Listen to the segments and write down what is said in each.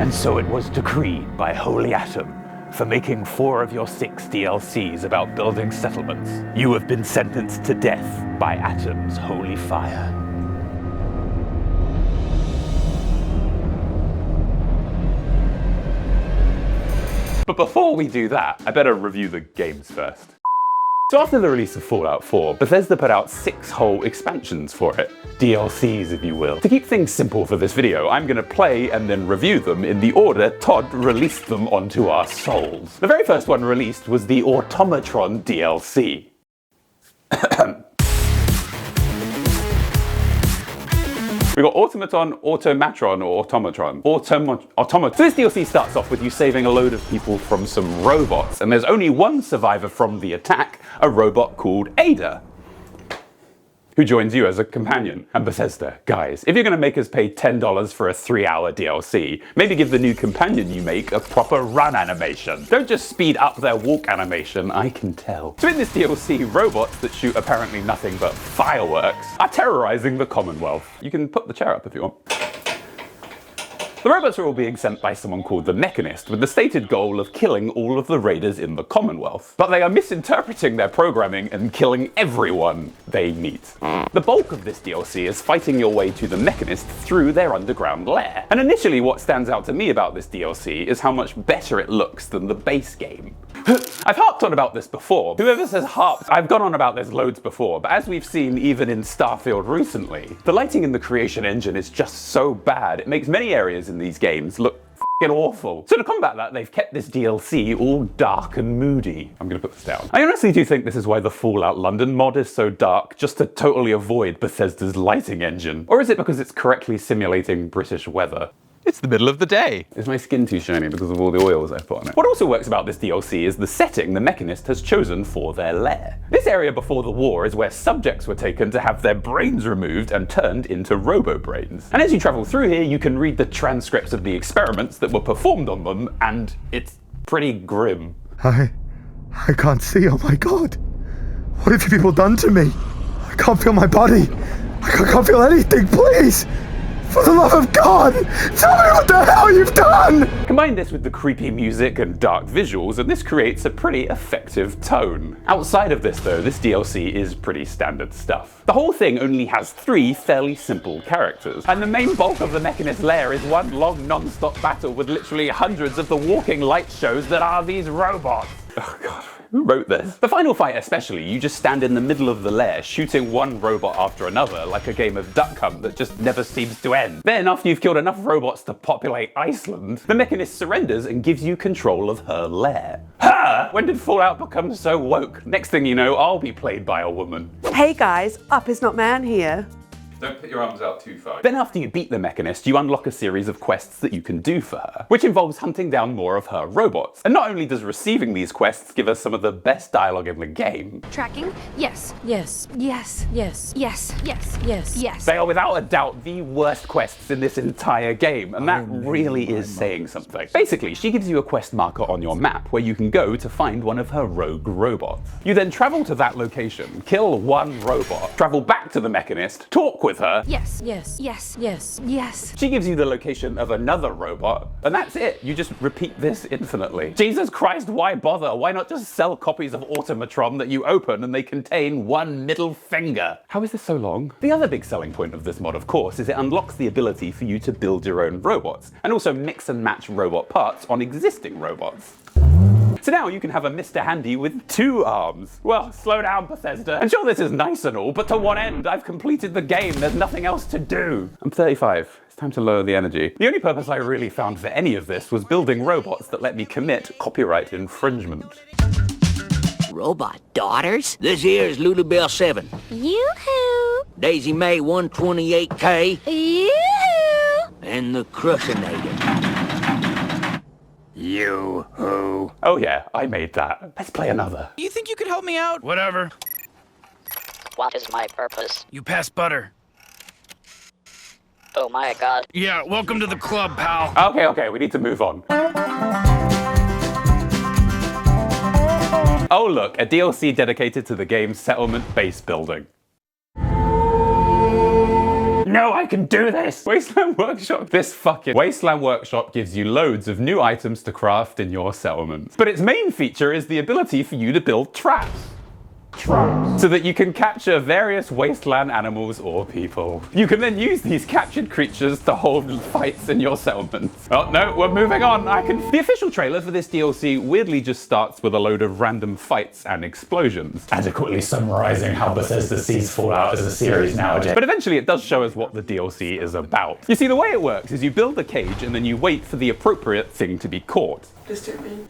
And so it was decreed by Holy Atom, for making 4 of your 6 DLCs about building settlements, you have been sentenced to death by Atom's holy fire. But before we do that, I better review the games first. So after the release of Fallout 4, Bethesda put out 6 whole expansions for it. DLCs, if you will. To keep things simple for this video, I'm gonna play and then review them in the order Todd released them onto our souls. The very first one released was the Automatron DLC. We got Automatron, or Automatron. So this DLC starts off with you saving a load of people from some robots, and there's only one survivor from the attack, a robot called Ada, who joins you as a companion. And Bethesda, guys, if you're gonna make us pay $10 for a 3-hour DLC, maybe give the new companion you make a proper run animation. Don't just speed up their walk animation, I can tell. So in this DLC, robots that shoot apparently nothing but fireworks are terrorizing the Commonwealth. You can put the chair up if you want. The robots are all being sent by someone called the Mechanist, with the stated goal of killing all of the raiders in the Commonwealth. But they are misinterpreting their programming and killing everyone they meet. The bulk of this DLC is fighting your way to the Mechanist through their underground lair. And initially what stands out to me about this DLC is how much better it looks than the base game. I've harped on about this before. Whoever says harped, I've gone on about this loads before, but as we've seen even in Starfield recently, the lighting in the Creation Engine is just so bad, it makes many areas in these games look f***ing awful. So to combat that, they've kept this DLC all dark and moody. I'm gonna put this down. I honestly do think this is why the Fallout London mod is so dark, just to totally avoid Bethesda's lighting engine. Or is it because it's correctly simulating British weather? It's the middle of the day. Is my skin too shiny because of all the oils I've put on it? What also works about this DLC is the setting the Mechanist has chosen for their lair. This area before the war is where subjects were taken to have their brains removed and turned into robo-brains. And as you travel through here, you can read the transcripts of the experiments that were performed on them, and it's pretty grim. I can't see, oh my god. What have you people done to me? I can't feel my body. I can't feel anything, please. For the love of God, tell me what the hell you've done! Combine this with the creepy music and dark visuals, and this creates a pretty effective tone. Outside of this though, this DLC is pretty standard stuff. The whole thing only has 3 fairly simple characters, and the main bulk of the Mechanist lair is one long non-stop battle with literally hundreds of the walking light shows that are these robots. Oh god. Who wrote this? The final fight especially, you just stand in the middle of the lair shooting one robot after another like a game of Duck Hunt that just never seems to end. Then after you've killed enough robots to populate Iceland, the Mechanist surrenders and gives you control of her lair. Ha! When did Fallout become so woke? Next thing you know, I'll be played by a woman. Hey guys, Up is Not Man here. Don't put your arms out too far. Then after you beat the Mechanist, you unlock a series of quests that you can do for her, which involves hunting down more of her robots. And not only does receiving these quests give us some of the best dialogue in the game. Tracking? Yes. Yes. Yes. Yes. Yes. Yes. Yes. Yes. They are without a doubt the worst quests in this entire game, and that really is saying something. Basically, she gives you a quest marker on your map where you can go to find one of her rogue robots. You then travel to that location, kill one robot, travel back to the Mechanist, talk with her. Yes. Yes. Yes. Yes. Yes. She gives you the location of another robot, and that's it. You just repeat this infinitely. Jesus Christ, why bother? Why not just sell copies of Automatron that you open and they contain one middle finger? How is this so long? The other big selling point of this mod, of course, is it unlocks the ability for you to build your own robots, and also mix and match robot parts on existing robots. So now you can have a Mr. Handy with 2 arms. Well, slow down, Bethesda. And sure, this is nice and all, but to what end? I've completed the game. There's nothing else to do. I'm 35. It's time to lower the energy. The only purpose I really found for any of this was building robots that let me commit copyright infringement. Robot daughters? This here's Lulubelle 7. Yoo-hoo. Daisy May 128K. Yoo-hoo. And the Crushinator. Yoo-hoo. Oh yeah, I made that. Let's play another. You think you could help me out? Whatever. What is my purpose? You pass butter. Oh my god. Yeah, welcome to the club, pal. Okay, we need to move on. Oh look, a DLC dedicated to the game's settlement base building. know I can do this! Wasteland Workshop. This fucking Wasteland Workshop gives you loads of new items to craft in your settlements. But its main feature is the ability for you to build traps. So that you can capture various wasteland animals or people. You can then use these captured creatures to hold fights in your settlements. Oh no, we're moving on. The official trailer for this DLC weirdly just starts with a load of random fights and explosions, adequately summarizing how Bethesda sees Fallout as a series nowadays. But eventually it does show us what the DLC is about. You see, the way it works is you build a cage and then you wait for the appropriate thing to be caught.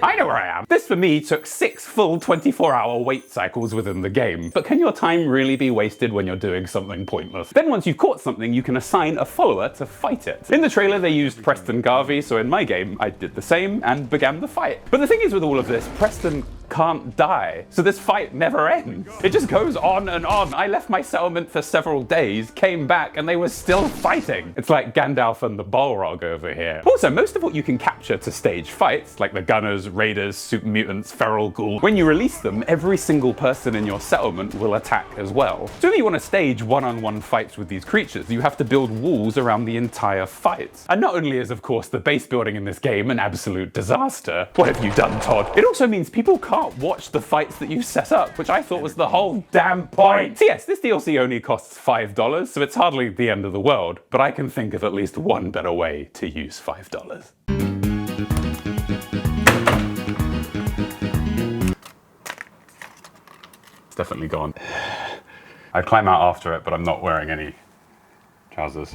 I know where I am. This for me took 6 full 24-hour wait cycles within the game. But can your time really be wasted when you're doing something pointless? Then once you've caught something, you can assign a follower to fight it. In the trailer they used Preston Garvey, so in my game I did the same and began the fight. But the thing is with all of this, Preston can't die, so this fight never ends. It just goes on and on. I left my settlement for several days, came back, and they were still fighting. It's like Gandalf and the Balrog over here. Also, most of what you can capture to stage fights, like the Gunners, Raiders, Super Mutants, Feral Ghoul, when you release them, every single person in your settlement will attack as well. So if you want to stage one-on-one fights with these creatures, you have to build walls around the entire fight. And not only is, of course, the base building in this game an absolute disaster. What have you done, Todd? It also means people can't watch the fights that you set up, which I thought was the whole damn point. So yes, this DLC only costs $5, so it's hardly the end of the world, but I can think of at least one better way to use $5. It's definitely gone. I'd climb out after it, but I'm not wearing any trousers.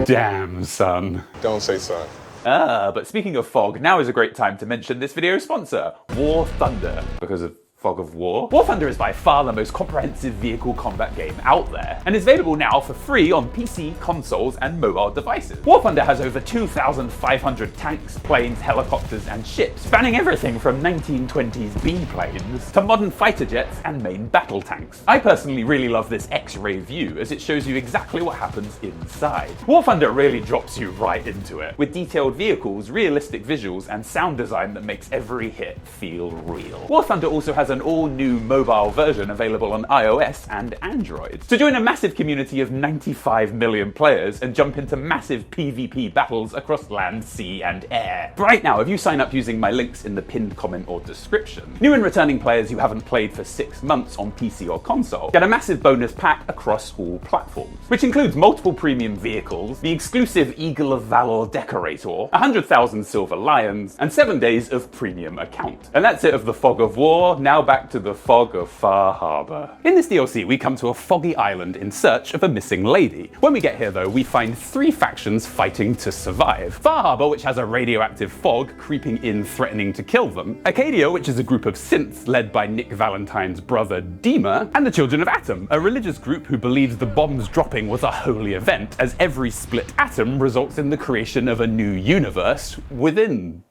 Damn, son. Don't say son. But speaking of fog, now is a great time to mention this video's sponsor, War Thunder, because of Fog of War. War Thunder is by far the most comprehensive vehicle combat game out there, and is available now for free on PC, consoles, and mobile devices. War Thunder has over 2,500 tanks, planes, helicopters, and ships, spanning everything from 1920s B-planes to modern fighter jets and main battle tanks. I personally really love this X-ray view, as it shows you exactly what happens inside. War Thunder really drops you right into it, with detailed vehicles, realistic visuals, and sound design that makes every hit feel real. War Thunder also has an all-new mobile version available on iOS and Android. So join a massive community of 95 million players and jump into massive PvP battles across land, sea, and air. Right now, if you sign up using my links in the pinned comment or description, new and returning players who haven't played for 6 months on PC or console get a massive bonus pack across all platforms, which includes multiple premium vehicles, the exclusive Eagle of Valor Decorator, 100,000 Silver Lions, and 7 days of premium account. And that's it of the Fog of War. Now back to the Fog of Far Harbor. In this DLC, we come to a foggy island in search of a missing lady. When we get here, though, we find 3 factions fighting to survive. Far Harbor, which has a radioactive fog creeping in, threatening to kill them. Acadia, which is a group of synths led by Nick Valentine's brother Dima. And the Children of Atom, a religious group who believes the bombs dropping was a holy event, as every split atom results in the creation of a new universe within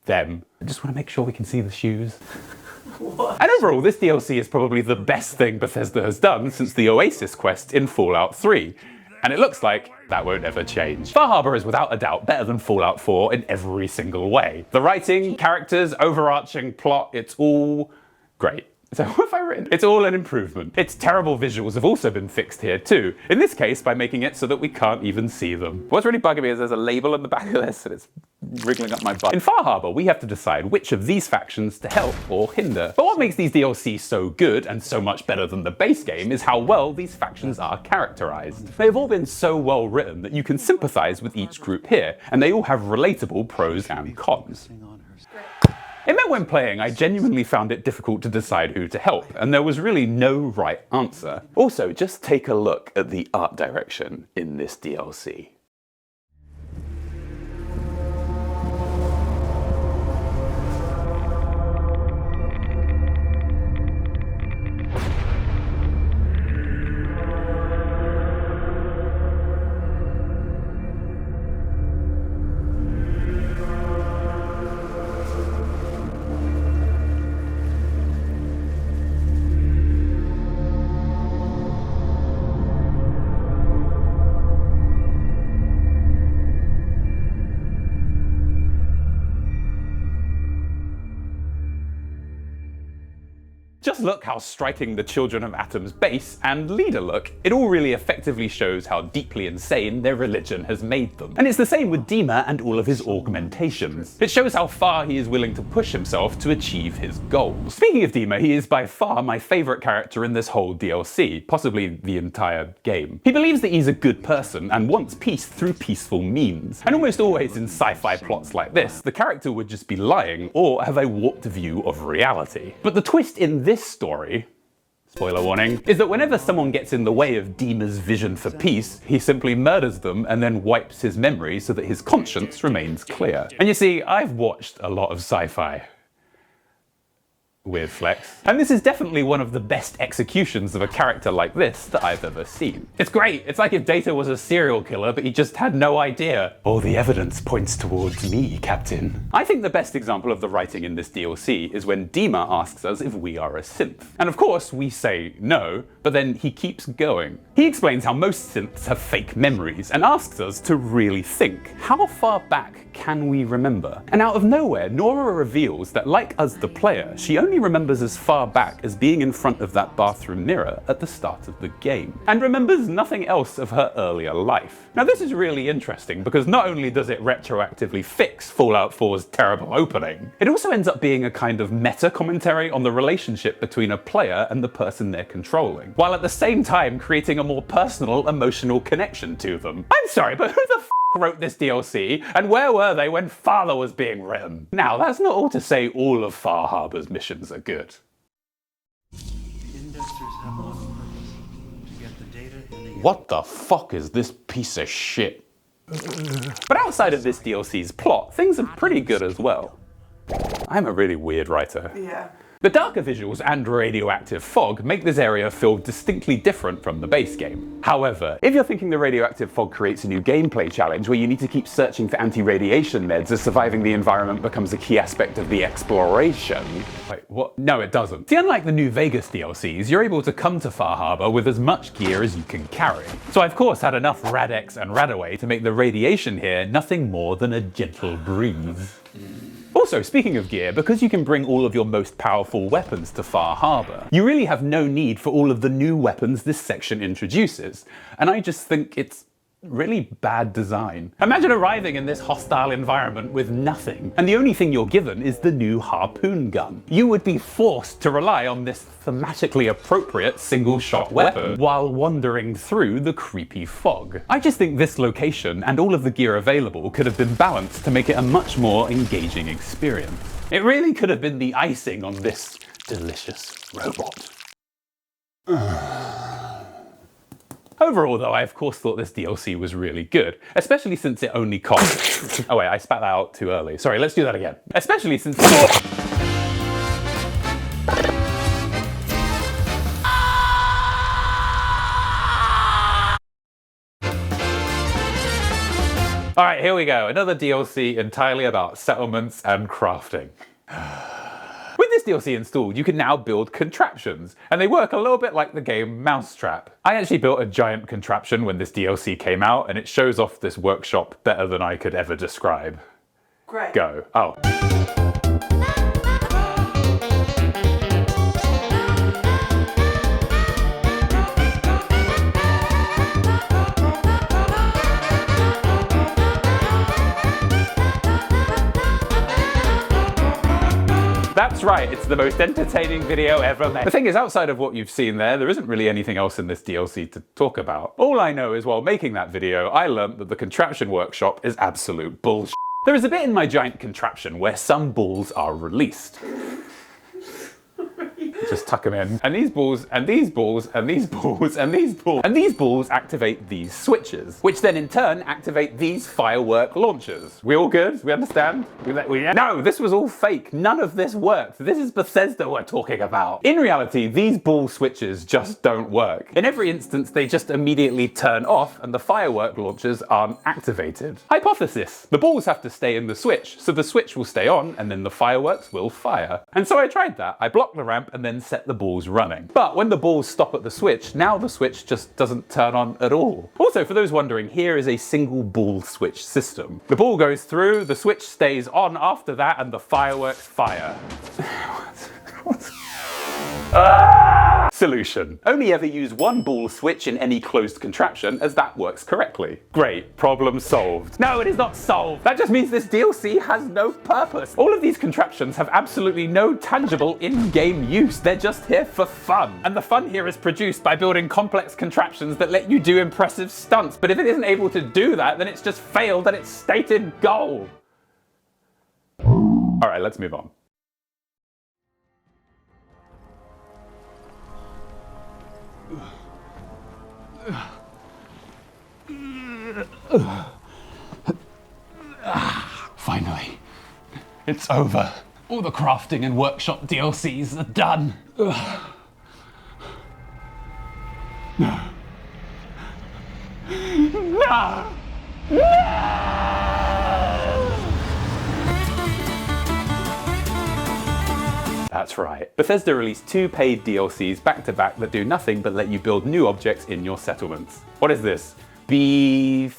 them. I just want to make sure we can see the shoes. What? And overall, this DLC is probably the best thing Bethesda has done since the Oasis quest in Fallout 3. And it looks like that won't ever change. Far Harbor is without a doubt better than Fallout 4 in every single way. The writing, characters, overarching plot, it's all great. So what have I written? It's all an improvement. Its terrible visuals have also been fixed here too, in this case by making it so that we can't even see them. What's really bugging me is there's a label on the back of this and it's wriggling up my butt. In Far Harbor, we have to decide which of these factions to help or hinder. But what makes these DLCs so good and so much better than the base game is how well these factions are characterized. They have all been so well written that you can sympathize with each group here, and they all have relatable pros and cons. It meant when playing, I genuinely found it difficult to decide who to help, and there was really no right answer. Also, just take a look at the art direction in this DLC. Just look how striking the Children of Atom's base and leader look. It all really effectively shows how deeply insane their religion has made them. And it's the same with Dima and all of his augmentations. It shows how far he is willing to push himself to achieve his goals. Speaking of Dima, he is by far my favourite character in this whole DLC, possibly the entire game. He believes that he's a good person and wants peace through peaceful means. And almost always in sci-fi plots like this, the character would just be lying or have a warped view of reality. But the twist in this story, spoiler warning, is that whenever someone gets in the way of Dima's vision for peace, he simply murders them and then wipes his memory so that his conscience remains clear. And you see, I've watched a lot of sci-fi. Weird flex. And this is definitely one of the best executions of a character like this that I've ever seen. It's great. It's like if Data was a serial killer, but he just had no idea. All the evidence points towards me, Captain. I think the best example of the writing in this DLC is when Dima asks us if we are a synth. And of course, we say no, but then he keeps going. He explains how most synths have fake memories and asks us to really think. How far back can we remember? And out of nowhere, Nora reveals that like us, the player, she only remembers as far back as being in front of that bathroom mirror at the start of the game, and remembers nothing else of her earlier life. Now this is really interesting because not only does it retroactively fix Fallout 4's terrible opening, it also ends up being a kind of meta commentary on the relationship between a player and the person they're controlling, while at the same time creating a more personal, emotional connection to them. I'm sorry, but who the f wrote this DLC, and where were they when Father was being written? Now, that's not all to say all of Far Harbor's missions are good. What the fuck is this piece of shit? But outside of this DLC's plot, things are pretty good as well. I'm a really weird writer. Yeah. The darker visuals and radioactive fog make this area feel distinctly different from the base game. However, if you're thinking the radioactive fog creates a new gameplay challenge where you need to keep searching for anti-radiation meds as surviving the environment becomes a key aspect of the exploration... Wait, what? No, it doesn't. See, unlike the New Vegas DLCs, you're able to come to Far Harbor with as much gear as you can carry. So I of course had enough Rad-X and Radaway to make the radiation here nothing more than a gentle breeze. Also, speaking of gear, because you can bring all of your most powerful weapons to Far Harbor, you really have no need for all of the new weapons this section introduces, and I just think it's really bad design. Imagine arriving in this hostile environment with nothing, and the only thing you're given is the new harpoon gun. You would be forced to rely on this thematically appropriate single-shot weapon while wandering through the creepy fog. I just think this location and all of the gear available could have been balanced to make it a much more engaging experience. It really could have been the icing on this delicious robot. Overall though, I of course thought this DLC was really good, especially since it only cost... Oh wait, I spat that out too early. Sorry, let's do that again. Especially since... Alright, here we go. Another DLC entirely about settlements and crafting. With this DLC installed, you can now build contraptions, and they work a little bit like the game Mousetrap. I actually built a giant contraption when this DLC came out, and it shows off this workshop better than I could ever describe. Great. Go. Oh. That's right, it's the most entertaining video ever made. The thing is, outside of what you've seen there isn't really anything else in this DLC to talk about. All I know is while making that video, I learnt that the Contraption Workshop is absolute bullshit. There is a bit in my giant contraption where some balls are released. Just tuck them in. And these balls, and these balls, and these balls, and these balls. And these balls activate these switches, which then in turn activate these firework launchers. We all good? We understand? No, this was all fake. None of this worked. This is Bethesda we're talking about. In reality, these ball switches just don't work. In every instance, they just immediately turn off and the firework launchers aren't activated. Hypothesis. The balls have to stay in the switch, so the switch will stay on and then the fireworks will fire. And so I tried that. I blocked the ramp and then set the balls running. But when the balls stop at the switch, now the switch just doesn't turn on at all. Also, for those wondering, here is a single ball switch system. The ball goes through, the switch stays on after that, and the fireworks fire. Solution. Only ever use one ball switch in any closed contraption, as that works correctly. Great. Problem solved. No, it is not solved. That just means this DLC has no purpose. All of these contraptions have absolutely no tangible in-game use. They're just here for fun. And the fun here is produced by building complex contraptions that let you do impressive stunts. But if it isn't able to do that, then it's just failed at its stated goal. All right, let's move on. Finally, it's over. All the crafting and workshop DLCs are done. No! That's right. Bethesda released 2 paid DLCs back to back that do nothing but let you build new objects in your settlements. What is this? Bethesda?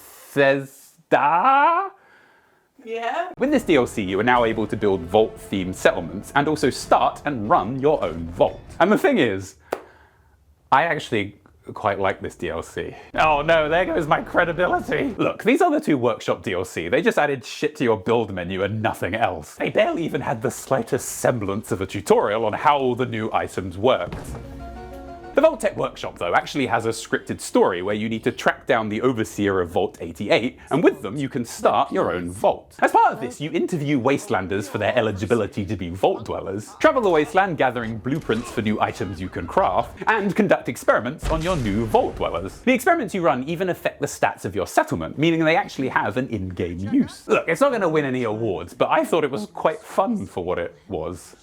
Yeah? With this DLC, you are now able to build vault-themed settlements and also start and run your own vault. And the thing is, I actually quite like this DLC. Oh no, there goes my credibility. Look, these other 2 Workshop DLC, they just added shit to your build menu and nothing else. They barely even had the slightest semblance of a tutorial on how all the new items worked. The Tec Workshop, though, actually has a scripted story where you need to track down the overseer of Vault 88, and with them you can start your own vault. As part of this, you interview Wastelanders for their eligibility to be vault dwellers, travel the Wasteland gathering blueprints for new items you can craft, and conduct experiments on your new vault dwellers. The experiments you run even affect the stats of your settlement, meaning they actually have an in-game use. Look, it's not going to win any awards, but I thought it was quite fun for what it was.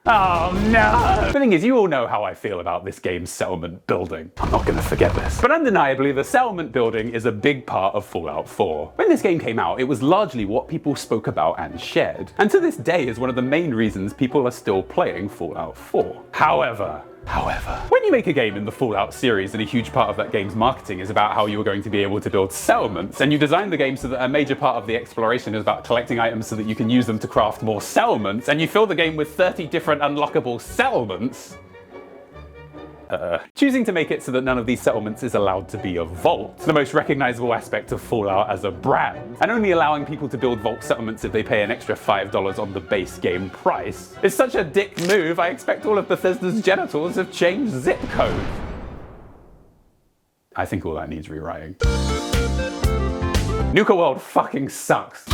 Oh no! The thing is, you all know how I feel about this game's settlement building. I'm not gonna forget this. But undeniably, the settlement building is a big part of Fallout 4. When this game came out, it was largely what people spoke about and shared, and to this day is one of the main reasons people are still playing Fallout 4. However, when you make a game in the Fallout series and a huge part of that game's marketing is about how you are going to be able to build settlements, and you design the game so that a major part of the exploration is about collecting items so that you can use them to craft more settlements, and you fill the game with 30 different unlockable settlements, choosing to make it so that none of these settlements is allowed to be a vault, the most recognizable aspect of Fallout as a brand, and only allowing people to build vault settlements if they pay an extra $5 on the base game price, is such a dick move. I expect all of Bethesda's genitals have changed zip code. I think all that needs rewriting. Nuka-World fucking sucks.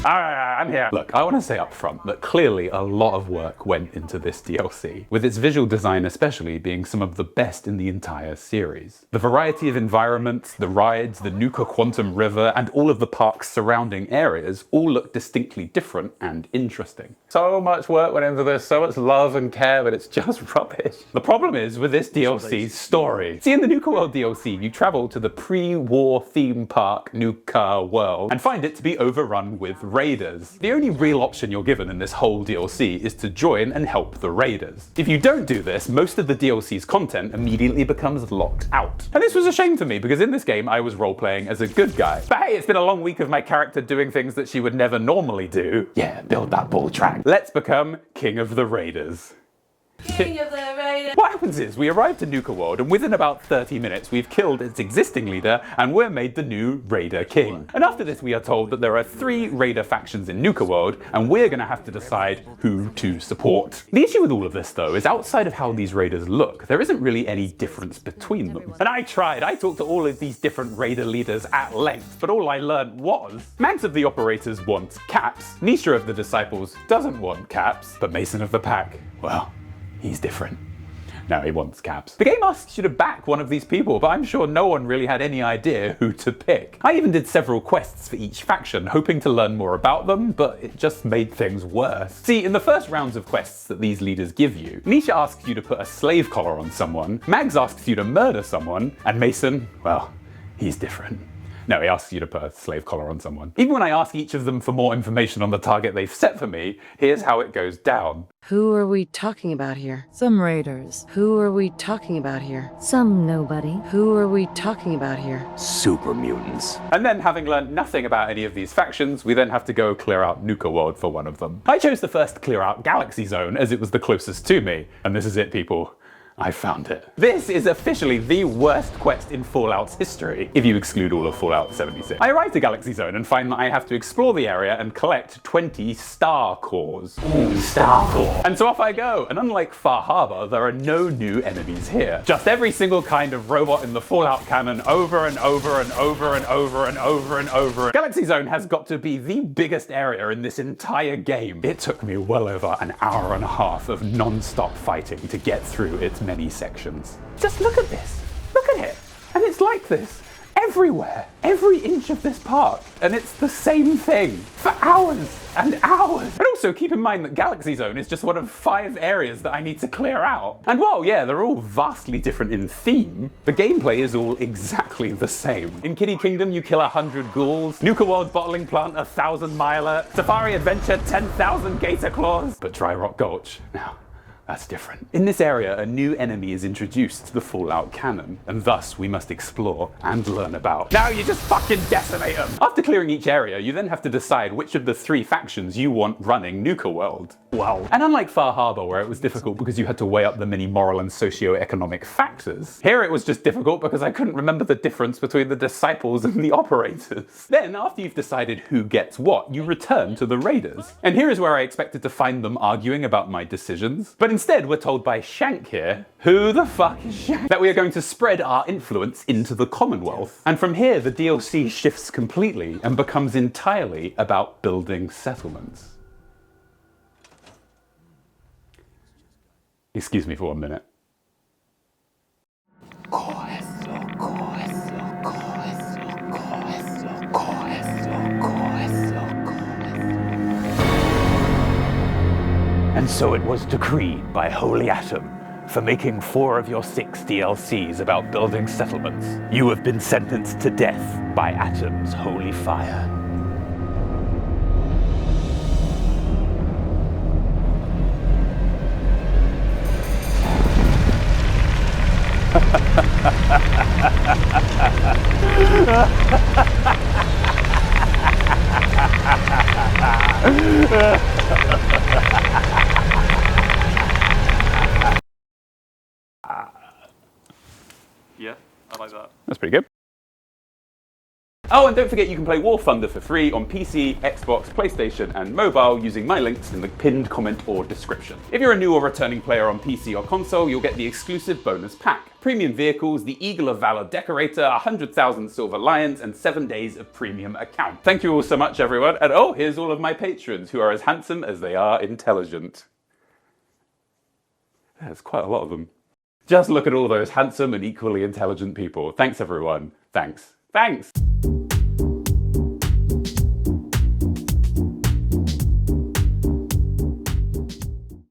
Alright, I'm here. Look, I want to say up front that clearly a lot of work went into this DLC, with its visual design especially being some of the best in the entire series. The variety of environments, the rides, the Nuka Quantum River, and all of the park's surrounding areas all look distinctly different and interesting. So much work went into this, so much love and care, but it's just rubbish. The problem is with this DLC's story. See, in the Nuka-World DLC, you travel to the pre-war theme park Nuka-World and find it to be overrun with raiders. The only real option you're given in this whole DLC is to join and help the raiders. If you don't do this, most of the DLC's content immediately becomes locked out. And this was a shame for me, because in this game I was role-playing as a good guy. But hey, it's been a long week of my character doing things that she would never normally do. Yeah, build that ball track. Let's become King of the Raiders. King of the Raiders. What happens is, we arrive to Nuka-World, and within about 30 minutes we've killed its existing leader, and we're made the new Raider King. And after this we are told that there are 3 Raider factions in Nuka-World, and we're gonna have to decide who to support. The issue with all of this, though, is outside of how these Raiders look, there isn't really any difference between them. And I talked to all of these different Raider leaders at length, but all I learned was, Mags of the Operators wants caps, Nisha of the Disciples doesn't want caps, but Mason of the Pack, well, he's different. No, he wants caps. The game asks you to back one of these people, but I'm sure no one really had any idea who to pick. I even did several quests for each faction, hoping to learn more about them, but it just made things worse. See, in the first rounds of quests that these leaders give you, Nisha asks you to put a slave collar on someone, Mags asks you to murder someone, and Mason, well, he's different. No, he asks you to put a slave collar on someone. Even when I ask each of them for more information on the target they've set for me, here's how it goes down. Who are we talking about here? Some raiders. Who are we talking about here? Some nobody. Who are we talking about here? Super mutants. And then, having learned nothing about any of these factions, we then have to go clear out Nuka-World for one of them. I chose to first clear out Galaxy Zone as it was the closest to me. And this is it, people. I found it. This is officially the worst quest in Fallout's history, if you exclude all of Fallout 76. I arrive to Galaxy Zone and find that I have to explore the area and collect 20 star cores. Ooh, star core. And so off I go. And unlike Far Harbor, there are no new enemies here. Just every single kind of robot in the Fallout canon over and over and over and over and over and over. Galaxy Zone has got to be the biggest area in this entire game. It took me well over an hour and a half of non-stop fighting to get through its many sections. Just look at this. Look at it. And it's like this everywhere. Every inch of this park. And it's the same thing for hours and hours. And also keep in mind that Galaxy Zone is just one of 5 areas that I need to clear out. And while, yeah, they're all vastly different in theme, the gameplay is all exactly the same. In Kiddie Kingdom, you kill 100 ghouls. Nuka-World bottling plant, 1,000 miler. Safari Adventure, 10,000 gator claws. But Dry Rock Gulch, now, that's different. In this area, a new enemy is introduced to the Fallout canon, and thus we must explore and learn about. Now you just fucking decimate them! After clearing each area, you then have to decide which of the 3 factions you want running Nuka-World. Wow. And unlike Far Harbor, where it was difficult because you had to weigh up the many moral and socio-economic factors, here it was just difficult because I couldn't remember the difference between the disciples and the operators. Then, after you've decided who gets what, you return to the raiders. And here is where I expected to find them arguing about my decisions. But instead, we're told by Shank here, who the fuck is Shank? That we are going to spread our influence into the Commonwealth. And from here, the DLC shifts completely and becomes entirely about building settlements. Excuse me for 1 minute. And so it was decreed by Holy Atom, for making 4 of your 6 DLCs about building settlements, you have been sentenced to death by Atom's holy fire. Yeah, I like that. That's pretty good. Oh, and don't forget you can play War Thunder for free on PC, Xbox, PlayStation, and mobile using my links in the pinned comment or description. If you're a new or returning player on PC or console, you'll get the exclusive bonus pack. Premium vehicles, the Eagle of Valor Decorator, 100,000 Silver Lions, and 7 days of premium account. Thank you all so much, everyone. And oh, here's all of my patrons who are as handsome as they are intelligent. There's quite a lot of them. Just look at all those handsome and equally intelligent people. Thanks, everyone. Thanks. Thanks!